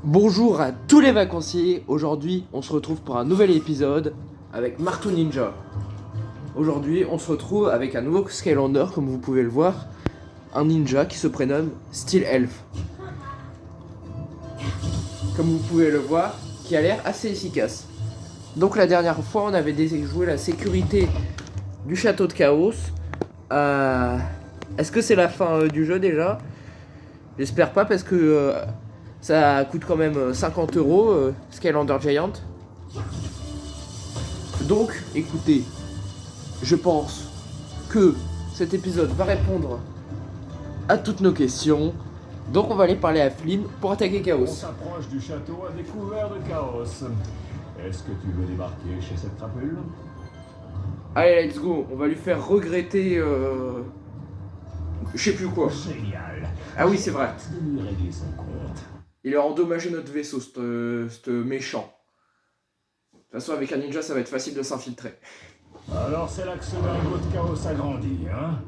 Bonjour à tous les vacanciers, aujourd'hui on se retrouve pour un nouvel épisode avec Marteau Ninja. Aujourd'hui on se retrouve avec un nouveau Skylander, comme vous pouvez le voir, un ninja qui se prénomme Steel Elf. Comme vous pouvez le voir, qui a l'air assez efficace. Donc la dernière fois on avait déjoué la sécurité du château de Chaos. Est-ce que c'est la fin du jeu déjà? J'espère pas parce que ça coûte quand même 50 €, Skylander Giant. Donc, écoutez, je pense que cet épisode va répondre à toutes nos questions. Donc on va aller parler à Flynn pour attaquer On Chaos. s'approche du château à découvert de Chaos. Est-ce que tu veux débarquer chez cette crapule? Allez, let's go, on va lui faire regretter je sais plus quoi. Génial. Ah oui, c'est vrai. Hâte de lui régler son compte. Il a endommagé notre vaisseau, ce méchant. De toute façon, avec un ninja, ça va être facile de s'infiltrer. Alors c'est là que ce dingo de Chaos a grandi, hein?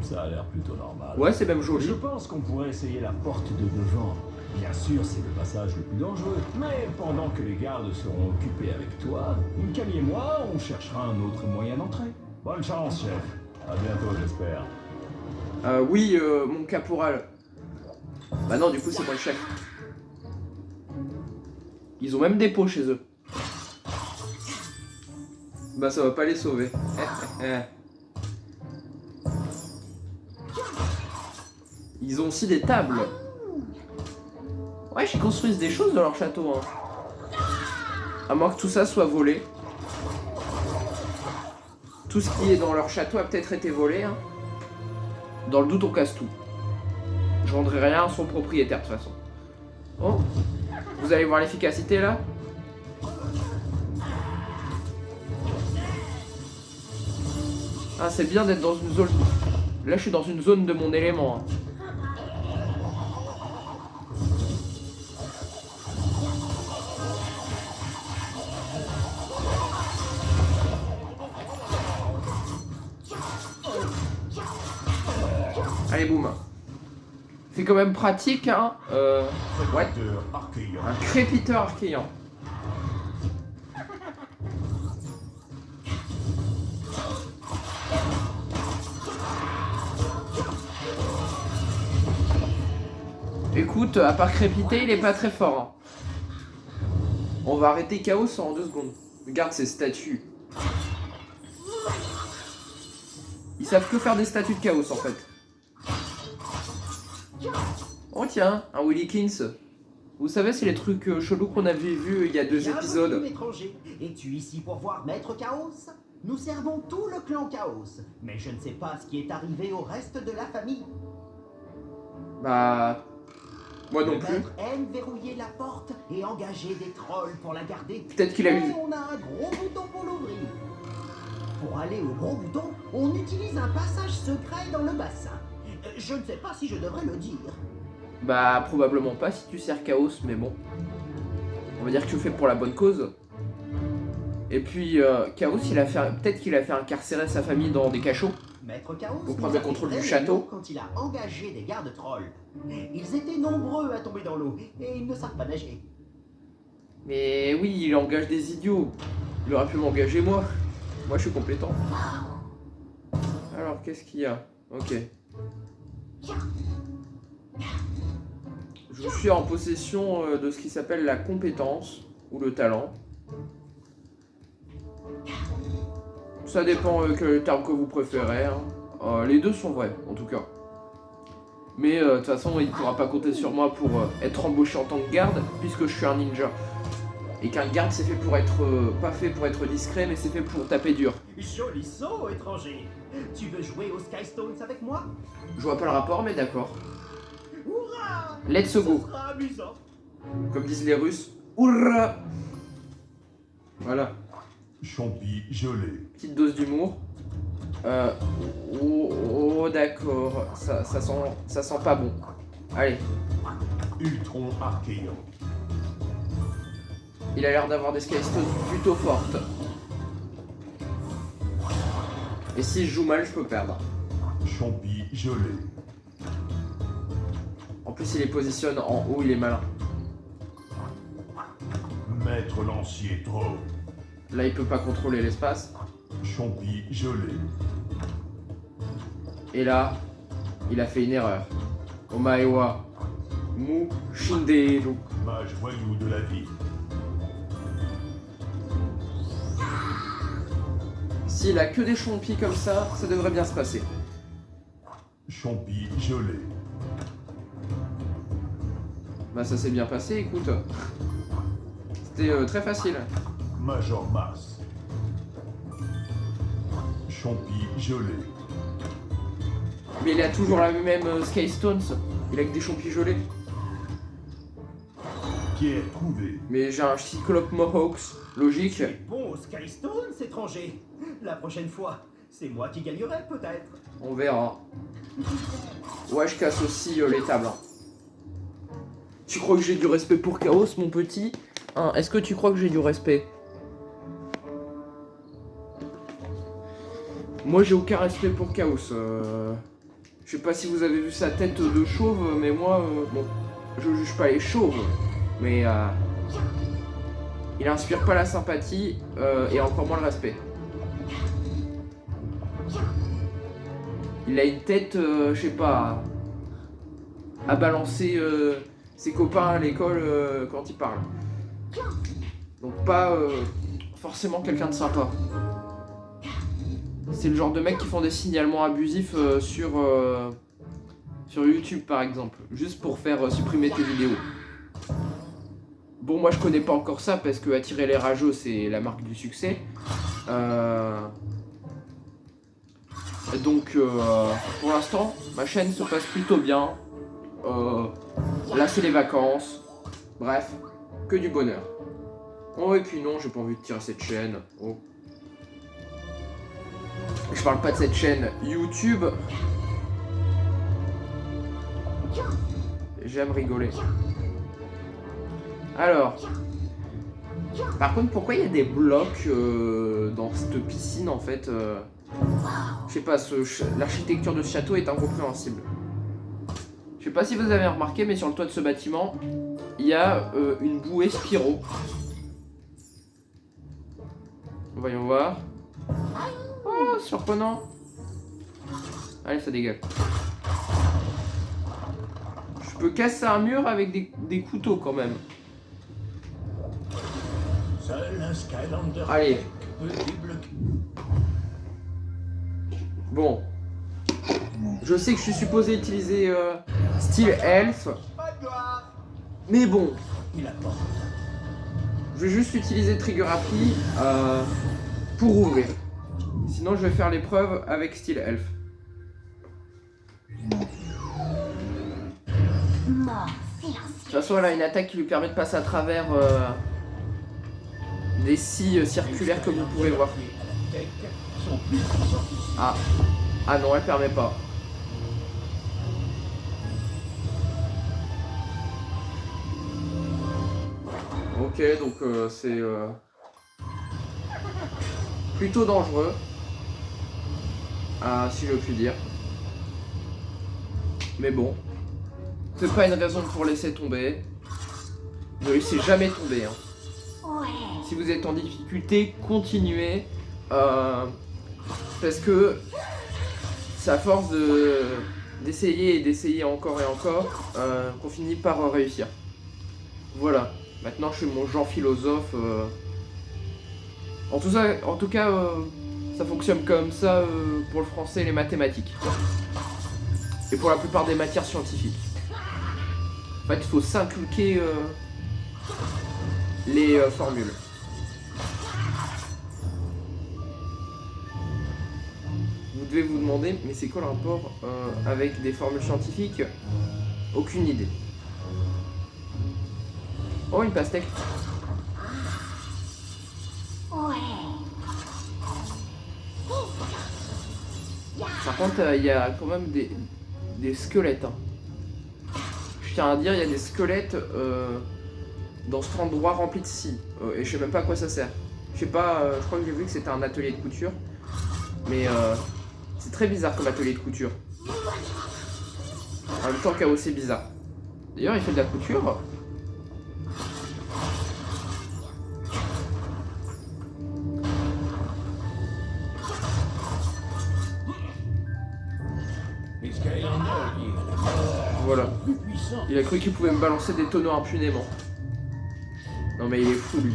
Ça a l'air plutôt normal. Ouais, c'est même joli. Je pense qu'on pourrait essayer la porte de devant. Bien sûr, c'est le passage le plus dangereux. Mais pendant que les gardes seront occupés avec toi, Camille et moi, on cherchera un autre moyen d'entrer. Bonne chance, chef. À bientôt, j'espère. Oui, mon caporal. Bah non, du coup, c'est moi le chef. Ils ont même des pots chez eux. Bah ça va pas les sauver. Ils ont aussi des tables. Ouais, ils construisent des choses dans leur château. Hein. À moins que tout ça soit volé. Tout ce qui est dans leur château a peut-être été volé. Hein. Dans le doute, on casse tout. Je rendrai rien à son propriétaire de toute façon. Oh, vous allez voir l'efficacité là. Ah, c'est bien d'être dans une zone. Là, je suis dans une zone de mon élément. Hein. Allez, boum. C'est quand même pratique, hein. Ouais. Un crépiteur archéant. Écoute, à part crépiter, il est pas très fort. Hein. On va arrêter Chaos en 2 secondes. Regarde ces statues. Ils savent que faire des statues de Chaos en fait. Oh tiens, un Willy Kings. Vous savez, c'est les trucs chelous qu'on avait vus il y a 2 épisodes. Bienvenue, étranger. Es-tu ici pour voir Maître Chaos? Nous servons tout le clan Chaos, mais je ne sais pas ce qui est arrivé au reste de la famille. Bah... Moi non Le plus. maître aime verrouiller la porte et engager des trolls pour la garder. Peut-être qu'il a eu... Mais on a un gros bouton pour l'ouvrir. Pour aller au gros bouton, on utilise un passage secret dans le bassin. Je ne sais pas si je devrais le dire. Bah probablement pas si tu sers Chaos, mais bon. On va dire que tu le fais pour la bonne cause. Et puis Chaos, il a fait... peut-être qu'il a fait incarcérer sa famille dans des cachots. Maître Chaos Pour prendre nous le a contrôle fait du très château. mal quand il a engagé des gardes trolls. Ils étaient nombreux à tomber dans l'eau et ils ne savent pas nager. Mais oui, il engage des idiots. Il aurait pu m'engager moi. Moi je suis compétent. Alors qu'est-ce qu'il y a? Ok. Je suis en possession de ce qui s'appelle la compétence ou le talent. Ça dépend quel terme que vous préférez. Hein. Les deux sont vrais, en tout cas. Mais de toute façon, il ne pourra pas compter sur moi pour être embauché en tant que garde, puisque je suis un ninja. Et qu'un garde, c'est fait pour être... pas fait pour être discret, mais c'est fait pour taper dur. Joli saut, étranger. Tu veux jouer aux Skystones avec moi? Je vois pas le rapport, mais d'accord. Hurrah! Let's go. Ce sera amusant. Comme disent les Russes, hurrah! Voilà, Champi gelé. petite dose d'humour. Oh, d'accord, ça sent pas bon. Allez, Ultron archéant. il a l'air d'avoir des Skystones plutôt fortes. Et si je joue mal, je peux perdre. Champi gelé. En plus, il les positionne en haut, il est malin. Maître lancier trop. Là, il peut pas contrôler l'espace. Champi gelé. Et là, il a fait une erreur. Omaewa Mu Shinderu. Mage voyou de la ville. S'il a que des chompis comme ça devrait bien se passer. Champi gelé. Bah ça s'est bien passé, écoute. C'était très facile. Major Mass. Champi gelé. Mais il a toujours la même Sky Stones. Il a que des chompis gelés. Pierre trouvé. Mais j'ai un Cyclope Mohawks. Logique. Bon, Skystone, étranger. La prochaine fois, c'est moi qui gagnerai peut-être. On verra. Ouais, je casse aussi les tables. Hein. Tu crois que j'ai du respect pour Chaos, mon petit? Hein, est-ce que tu crois que j'ai du respect? Moi, j'ai aucun respect pour Chaos. Je sais pas si vous avez vu sa tête de chauve, mais moi, bon, je juge pas les chauves, mais il inspire pas la sympathie et encore moins le respect. Il a une tête, je sais pas, à balancer ses copains à l'école quand il parle. Donc pas forcément quelqu'un de sympa. C'est le genre de mecs qui font des signalements abusifs sur YouTube par exemple, juste pour faire supprimer tes vidéos. Bon, moi je connais pas encore ça parce que attirer les rageux c'est la marque du succès. Donc pour l'instant, ma chaîne se passe plutôt bien. Là c'est les vacances. Bref, que du bonheur. Oh et puis non, j'ai pas envie de tirer cette chaîne. Oh. Je parle pas de cette chaîne YouTube. J'aime rigoler. Alors. Par contre, pourquoi il y a des blocs dans cette piscine en fait je sais pas, l'architecture de ce château est incompréhensible. Je sais pas si vous avez remarqué, mais sur le toit de ce bâtiment, il y a une bouée Spyro. Voyons voir. Oh, surprenant. Allez, ça dégage. Je peux casser un mur avec des couteaux quand même. Seul un Skylander Allez. peut débloquer. Bon. Je sais que je suis supposé utiliser style elfe. Mais bon. Il apporte. Je vais juste utiliser Trigger Happy pour ouvrir. Sinon, je vais faire l'épreuve avec style elf. De toute façon, elle a une attaque qui lui permet de passer à travers des scies circulaires comme vous pouvez voir. Ah non, elle permet pas. Ok, donc c'est plutôt dangereux, si je puis dire. Mais bon, c'est pas une raison pour laisser tomber. Ne laissez jamais tomber. Hein. Si vous êtes en difficulté, continuez. Parce que c'est à force d'essayer et d'essayer encore et encore qu'on finit par réussir. Voilà, maintenant je suis mon genre philosophe. En tout cas, ça fonctionne comme ça pour le français et les mathématiques. Et pour la plupart des matières scientifiques. En fait, il faut s'inculquer les formules. Vous devez vous demander, mais c'est quoi le rapport avec des formules scientifiques? Aucune idée. Oh, une pastèque. Par contre, il y a quand même des squelettes. Hein. Je tiens à dire, il y a des squelettes dans cet endroit rempli de scie. Et je sais même pas à quoi ça sert. Je sais pas, je crois que j'ai vu que c'était un atelier de couture. Mais c'est très bizarre comme atelier de couture. En même temps, Chaos, c'est bizarre. D'ailleurs, il fait de la couture. ça. Il a cru qu'il pouvait me balancer des tonneaux impunément. Non mais il est fou lui.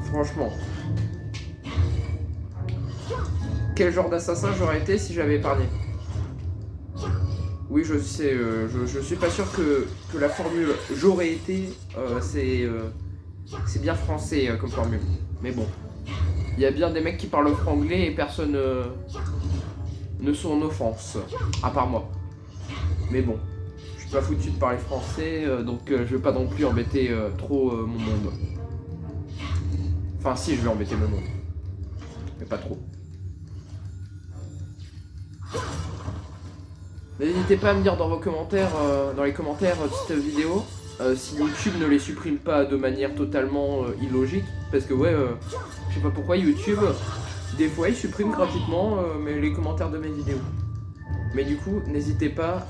Franchement. Quel genre d'assassin j'aurais été si j'avais épargné? Oui, je sais, je suis pas sûr que la formule j'aurais été, c'est bien français comme formule. Mais bon, il y a bien des mecs qui parlent franglais et personne ne sont en offense, à part moi. Mais bon, je suis pas foutu de parler français, donc je vais pas non plus embêter trop mon monde. Enfin si, je vais embêter mon monde, mais pas trop. N'hésitez pas à me dire dans vos commentaires, dans les commentaires de cette vidéo, si YouTube ne les supprime pas de manière totalement illogique. Parce que ouais, je sais pas pourquoi YouTube, des fois il supprime gratuitement les commentaires de mes vidéos. Mais du coup, n'hésitez pas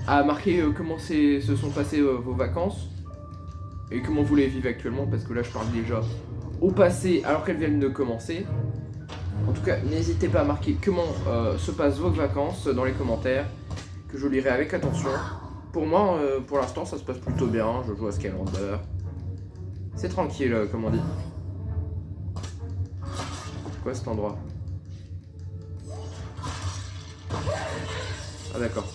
à marquer comment se sont passées vos vacances. Et comment vous les vivez actuellement, parce que là je parle déjà au passé alors qu'elles viennent de commencer. En tout cas, n'hésitez pas à marquer comment se passent vos vacances dans les commentaires, que je lirai avec attention. Pour moi, pour l'instant, ça se passe plutôt bien. Je joue à Skylander. C'est tranquille, comme on dit. Quoi cet endroit? Ah d'accord.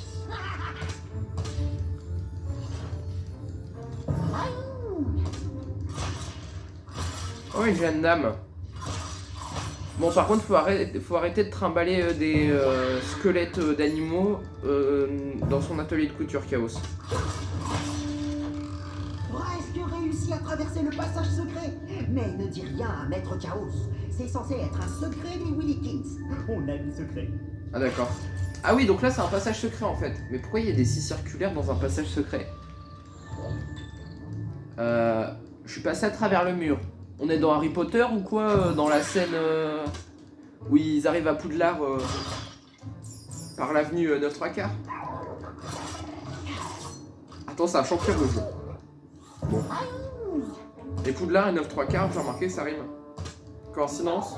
Oh, une jeune dame. Bon, par contre, faut arrêter de trimballer des squelettes d'animaux dans son atelier de couture, Chaos. Presque réussi à traverser le passage secret. Mais ne dis rien à Maître Chaos. C'est censé être un secret des Willykins. On a du secret. Ah d'accord. Ah oui, donc là c'est un passage secret en fait. Mais pourquoi il y a des scies circulaires dans un passage secret? Je suis passé à travers le mur. On est dans Harry Potter ou quoi? Dans la scène où ils arrivent à Poudlard par l'avenue 9-3/4. Attends, ça a changé le jeu. Bon. Et Poudlard et 9-3/4, j'ai remarqué, ça rime. Coïncidence?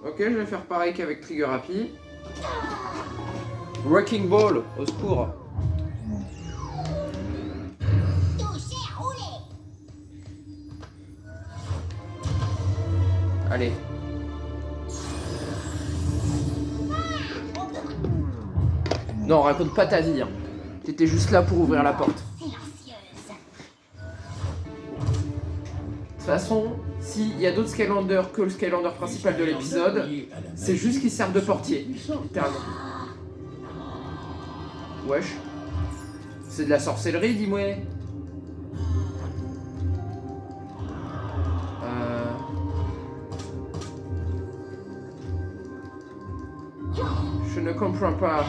Ok, je vais faire pareil qu'avec Trigger Happy. Wrecking Ball, au secours. Allez. Non, raconte pas ta vie. Hein. T'étais juste là pour ouvrir la porte. De toute façon, s'il y a d'autres Skylanders que le Skylander principal de l'épisode, c'est juste qu'ils servent de portier, littéralement. Wesh. C'est de la sorcellerie, dis-moi. Je ne comprends pas.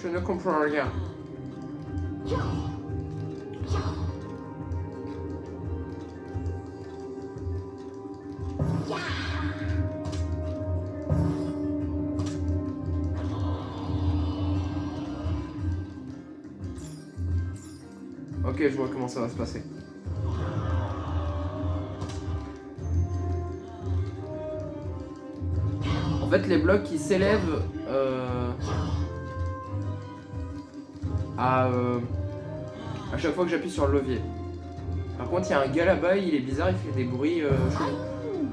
Je ne comprends rien. Ok, je vois comment ça va se passer. En fait, les blocs qui s'élèvent à chaque fois que j'appuie sur le levier. Par contre, il y a un gars là-bas, il est bizarre, il fait des bruits chelous.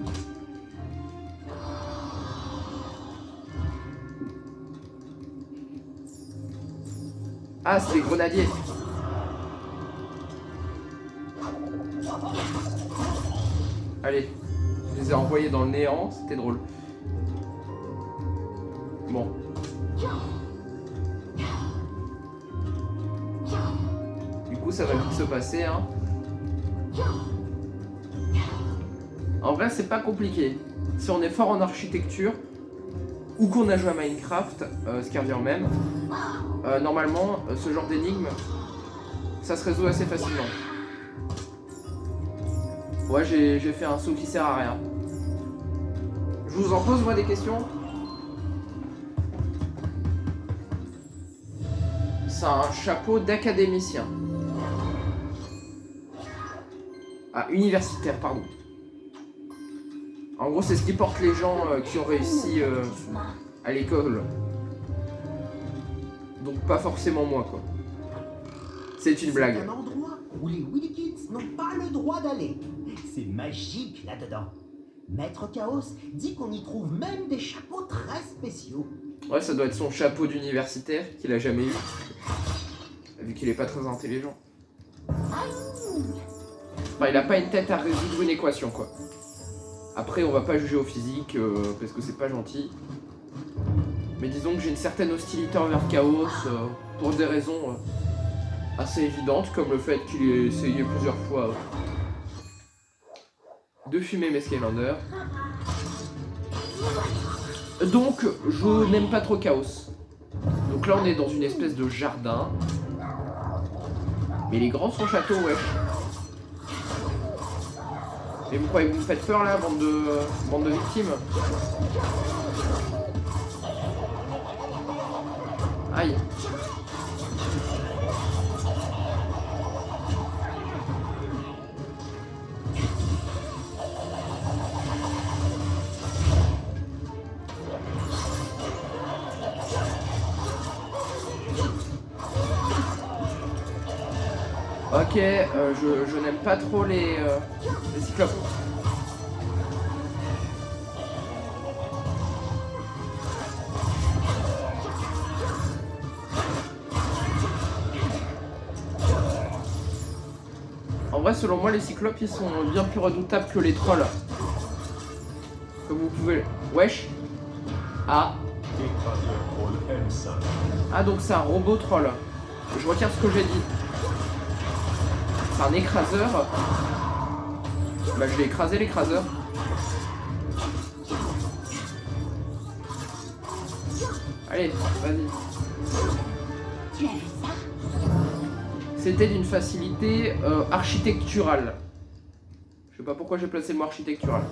Ah, c'est des grenadiers. Allez, je les ai envoyés dans le néant, c'était drôle. Bon. Du coup, ça va vite se passer, hein. En vrai, c'est pas compliqué. Si on est fort en architecture, ou qu'on a joué à Minecraft, ce qui revient même, normalement, ce genre d'énigme, ça se résout assez facilement. Ouais, j'ai fait un saut qui sert à rien. Je vous en pose, moi, des questions? C'est un chapeau d'académicien. Ah, universitaire, pardon. En gros, c'est ce qui porte les gens qui ont réussi à l'école. Donc pas forcément moi, quoi. C'est une blague. C'est un endroit où les Willy Kids n'ont pas le droit d'aller. C'est magique là-dedans. Maître Chaos dit qu'on y trouve même des chapeaux très spéciaux. Ouais, ça doit être son chapeau d'universitaire qu'il a jamais eu. Vu qu'il est pas très intelligent. Enfin, il a pas une tête à résoudre une équation, quoi. Après, on va pas juger au physique, parce que c'est pas gentil. Mais disons que j'ai une certaine hostilité envers Chaos, pour des raisons assez évidentes, comme le fait qu'il ait essayé plusieurs fois de fumer mes Skylanders. Donc, je n'aime pas trop Chaos. Donc là, on est dans une espèce de jardin. Mais il est grand son château, wesh. Et vous croyez que vous me faites peur là, bande de victimes? Aïe. Ok, je n'aime pas trop les cyclopes. En vrai, selon moi, les cyclopes, ils sont bien plus redoutables que les trolls. Comme vous pouvez... Wesh. Ah. Ah, donc c'est un robot troll. Je retire ce que j'ai dit. C'est un écraseur. Bah, je vais écraser l'écraseur. Allez, vas-y. Tu as vu ça? C'était d'une facilité architecturale. Je sais pas pourquoi j'ai placé le mot architectural.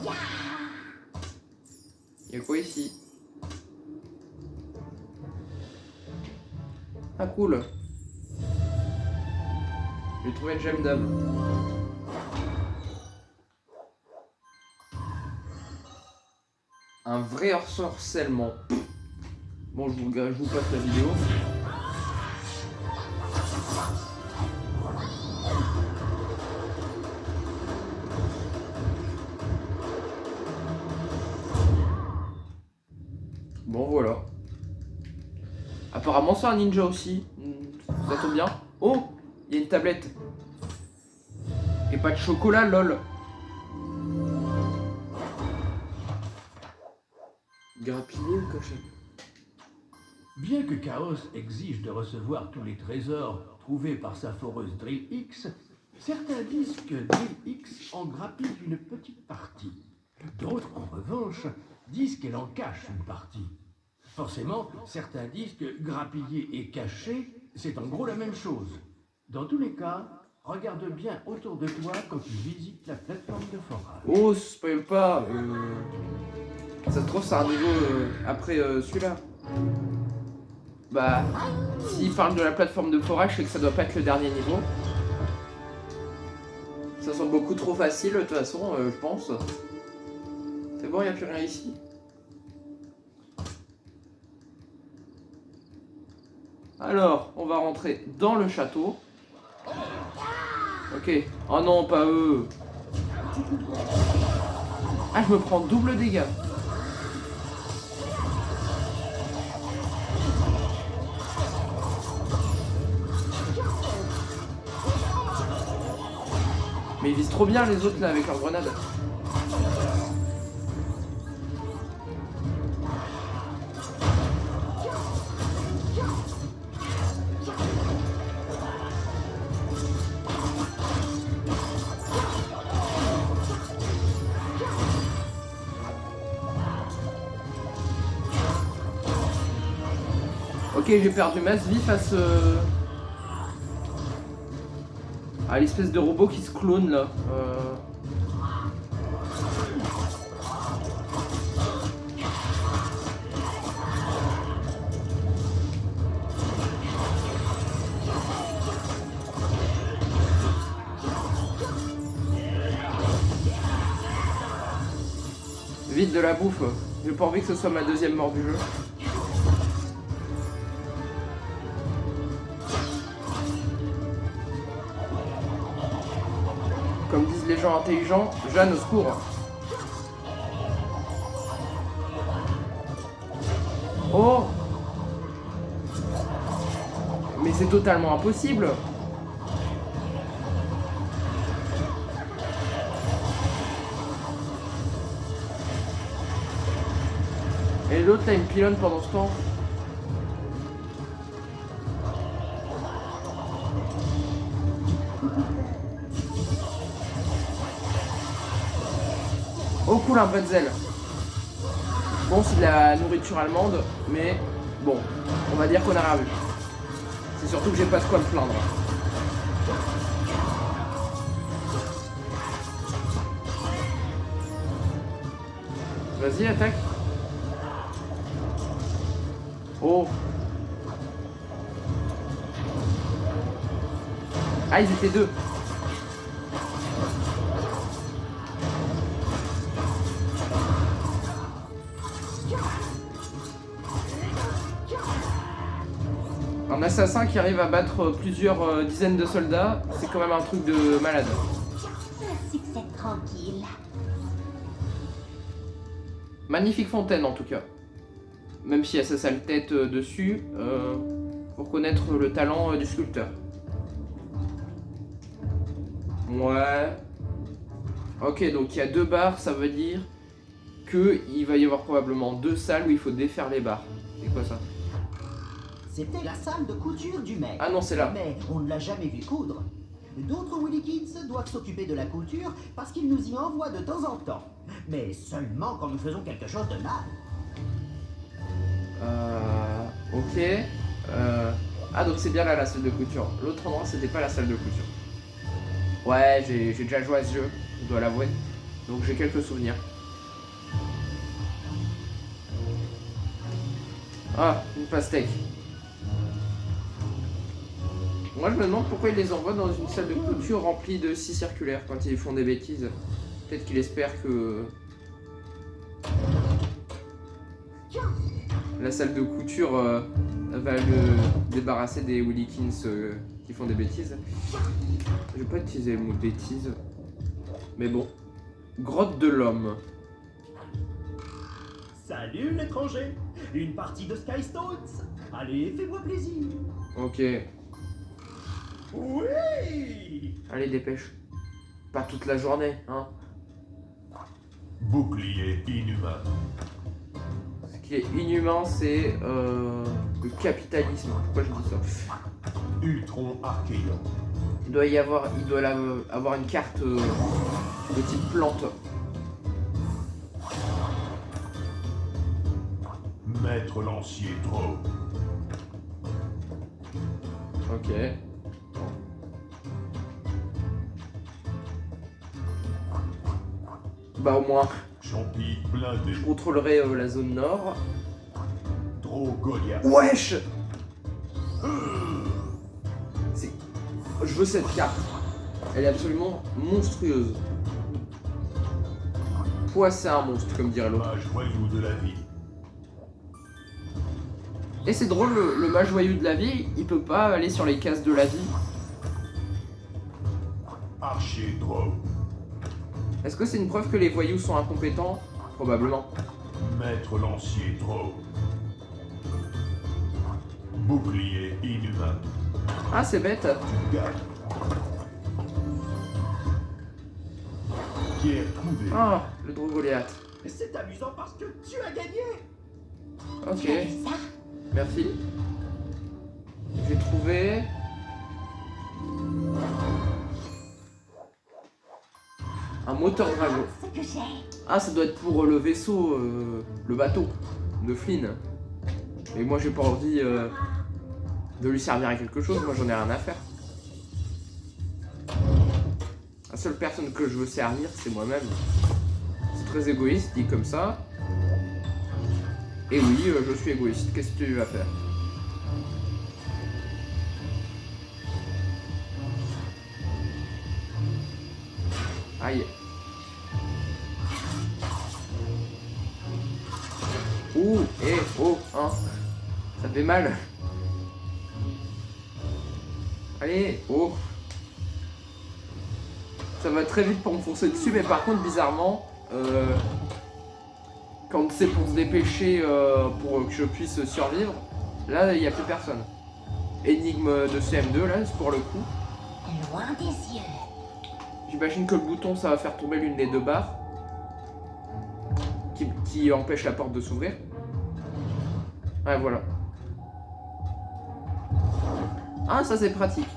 Il y a quoi ici? Ah cool. J'ai trouvé une gemme d'âme. Un vrai ensorcellement. Bon, je vous passe la vidéo. Bon, voilà. Apparemment, c'est un ninja aussi. Ça tombe bien. Oh, il y a une tablette. Et pas de chocolat, lol. Grappiller ou cacher? Bien que Chaos exige de recevoir tous les trésors trouvés par sa foreuse Drill X, certains disent que Drill X en grappille une petite partie. D'autres, en revanche, disent qu'elle en cache une partie. Forcément, certains disent que grappiller et cacher, c'est en gros la même chose. Dans tous les cas, regarde bien autour de toi quand tu visites la plateforme de forage. Oh, spoil pas. Ça se trouve, c'est un niveau après celui-là. Bah, s'il parle de la plateforme de forage, c'est que ça doit pas être le dernier niveau. Ça semble beaucoup trop facile, de toute façon, je pense. C'est bon, il n'y a plus rien ici. Alors, on va rentrer dans le château. Ok. Oh non, pas eux. Ah, je me prends double dégâts. Mais ils visent trop bien les autres là avec leurs grenades. Ok, j'ai perdu masse vie face à l'espèce de robot qui se clone là. Vite de la bouffe. J'ai pas envie que ce soit ma deuxième mort du jeu. Comme disent les gens intelligents, Jeanne au secours. Oh! Mais c'est totalement impossible! Et l'autre là il me pilonne pendant ce temps. Oh cool un pretzel. Bon c'est de la nourriture allemande, mais bon, on va dire qu'on a rien vu. C'est surtout que j'ai pas de quoi me plaindre. Vas-y attaque. Oh. Ah ils étaient deux. Un assassin qui arrive à battre plusieurs dizaines de soldats, c'est quand même un truc de malade. Un succès tranquille. Magnifique fontaine en tout cas. Même s'il y a sa sale tête dessus, faut reconnaître le talent du sculpteur. Ouais. Ok, donc il y a 2 barres, ça veut dire qu'il va y avoir probablement 2 salles où il faut défaire les barres. C'est quoi ça? C'était la salle de couture du maître. Ah non, c'est là. Mais on ne l'a jamais vu coudre. D'autres Willy Kids doivent s'occuper de la couture parce qu'ils nous y envoient de temps en temps. Mais seulement quand nous faisons quelque chose de mal. Ok. Ah donc c'est bien là la salle de couture. L'autre endroit c'était pas la salle de couture. Ouais, j'ai déjà joué à ce jeu, je dois l'avouer. Donc j'ai quelques souvenirs. Ah, une pastèque. Moi je me demande pourquoi ils les envoient dans une salle de couture remplie de scies circulaires quand ils font des bêtises. Peut-être qu'il espère que la salle de couture va le débarrasser des Willikins qui font des bêtises. Je vais pas utiliser le mot bêtise. Mais bon. Grotte de l'homme. Salut l'étranger. Une partie de Skystones. Allez, fais-moi plaisir. Ok. Oui. Allez, dépêche. Pas toute la journée, hein. Bouclier inhumain. Ce qui est inhumain, c'est le capitalisme. Pourquoi je dis ça? Utron Archéon. Il doit avoir une carte de type plante. Maître lancier Drow. Ok. Bah au moins, Champi blindé. je contrôlerai la zone nord. Drow Goliath. Wesh! C'est... Je veux cette carte. Elle est absolument monstrueuse. Poids, c'est un monstre, comme dirait l'autre. Mage voyou de la vie. Et c'est drôle, le mage joyeux de la vie, il peut pas aller sur les cases de la vie. Archer Drow. Est-ce que c'est une preuve que les voyous sont incompétents? Probablement. Maître lancier Drow. Bouclier inhumain. Ah, c'est bête. Tu gagnes. Pierre trouvée. Ah, le Drogoliath. C'est amusant parce que tu as gagné. Ok, Tu as vu ça? merci. J'ai trouvé... un moteur dragon. Ce que j'ai. Ah, ça doit être pour le vaisseau, le bateau de Flynn. Et moi, j'ai pas envie de lui servir à quelque chose. Moi, j'en ai rien à faire. La seule personne que je veux servir, c'est moi-même. C'est très égoïste, dit comme ça. Et oui, je suis égoïste. Qu'est-ce que tu vas faire? Ouh, oh, hein. Ça fait mal. Allez, oh. Ça va très vite pour me foncer dessus, mais par contre, bizarrement, quand c'est pour se dépêcher pour que je puisse survivre, là, il n'y a plus personne. Énigme de CM2, là, c'est pour le coup. Loin des yeux. J'imagine que le bouton, ça va faire tomber l'une des deux barres qui empêche la porte de s'ouvrir. Ouais, voilà. Ah, ça c'est pratique.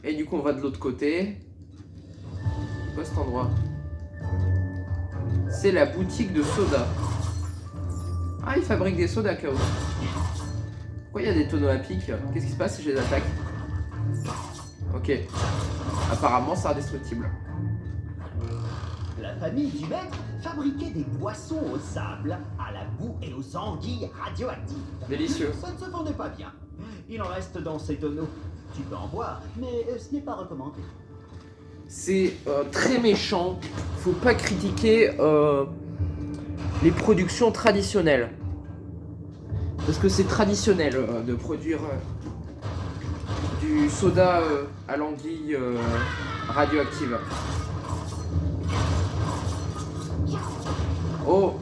Et du coup, on va de l'autre côté. C'est quoi cet endroit? C'est la boutique de soda. Ah, ils fabriquent des sodas, Chaos. Pourquoi il y a des tonneaux à pic? Qu'est-ce qui se passe si je les attaque? Ok. Apparemment, c'est indestructible. La famille du maître fabriquait des boissons au sable, à la boue et aux anguilles radioactives. Délicieux. Ça ne se vendait pas bien. Il en reste dans ces tonneaux. Tu peux en boire, mais ce n'est pas recommandé. C'est très méchant. Faut pas critiquer les productions traditionnelles. Parce que c'est traditionnel de produire du soda à l'anguille radioactive. Oh!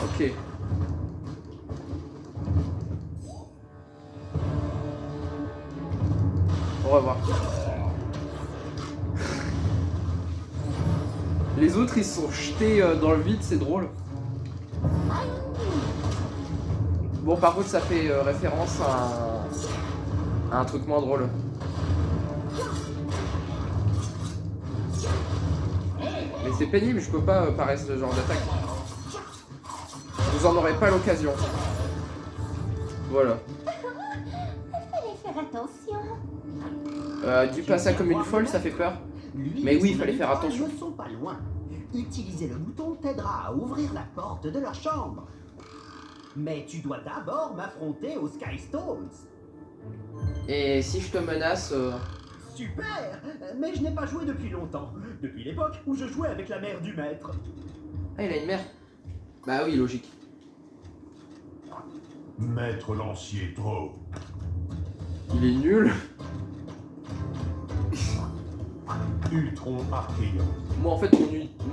Ok. Au revoir. Les autres ils se sont jetés dans le vide, c'est drôle. Bon, par contre, ça fait référence à un truc moins drôle. Mais c'est pénible, je peux pas parer ce genre d'attaque. Vous en aurez pas l'occasion. Voilà. Fallait faire attention. Dis pas ça comme une folle, ça fait peur. Mais oui, il fallait faire attention. Ils ne sont pas loin. Utiliser le bouton t'aidera à ouvrir la porte de leur chambre. Mais tu dois d'abord m'affronter aux Sky Stones. Et si je te menace... Super! Mais je n'ai pas joué depuis longtemps. Depuis l'époque où je jouais avec la mère du maître. Ah, il a une mère. Bah oui, logique. Maître lancier trop. Il est nul. Ultron Archéon. Moi, en fait,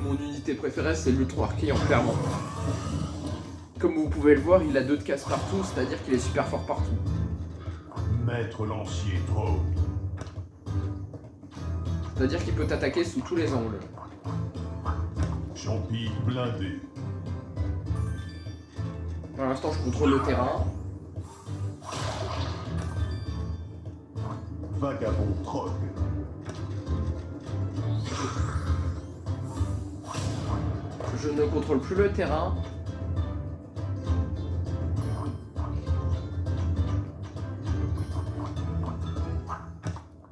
mon unité préférée, c'est l'Ultron Archéon, clairement. Comme vous pouvez le voir, il a 2 de casse partout, c'est-à-dire qu'il est super fort partout. Maître lancier trop. C'est-à-dire qu'il peut t'attaquer sous tous les angles. Champi blindé. Pour l'instant, je contrôle le terrain. Vagabond Trog. Je ne contrôle plus le terrain.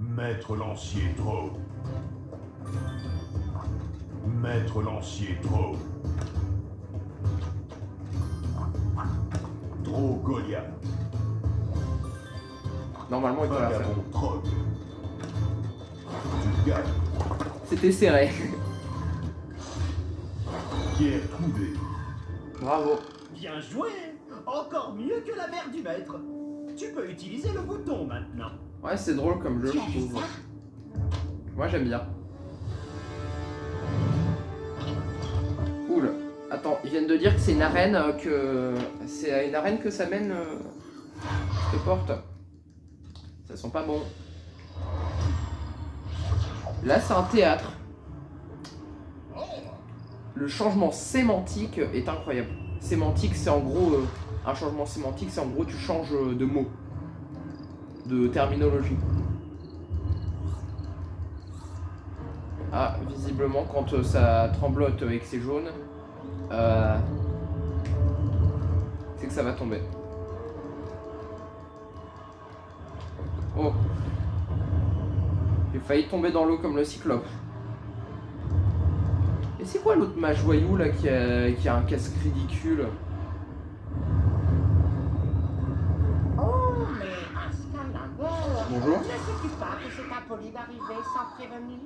Maître lancier trop. Maître lancier trop. Trop Goliath. Normalement, il peut la faire. Vagabond Trog. Tu gagnes. C'était serré. Pierre Trouvé. Bravo. Bien joué! Encore mieux que la mère du maître. Tu peux utiliser le bouton maintenant. Ouais, c'est drôle comme jeu, Tu je as vu trouve. ça? Moi, j'aime bien. Oula. Attends, ils viennent de dire que c'est une arène que... C'est à une arène que ça mène cette porte. Ça sent pas bon. Là, c'est un théâtre. Le changement sémantique est incroyable. Sémantique, c'est en gros... un changement sémantique, c'est en gros tu changes de mots. De terminologie. Ah, visiblement, quand ça tremblote et que c'est jaune, c'est que ça va tomber. Oh. J'ai failli tomber dans l'eau comme le cyclope. Et c'est quoi l'autre mage voyou là qui a un casque ridicule? Oh, mais un scandale. Bonjour. Ne sais-tu pas que c'est impoli d'arriver sans prévenir?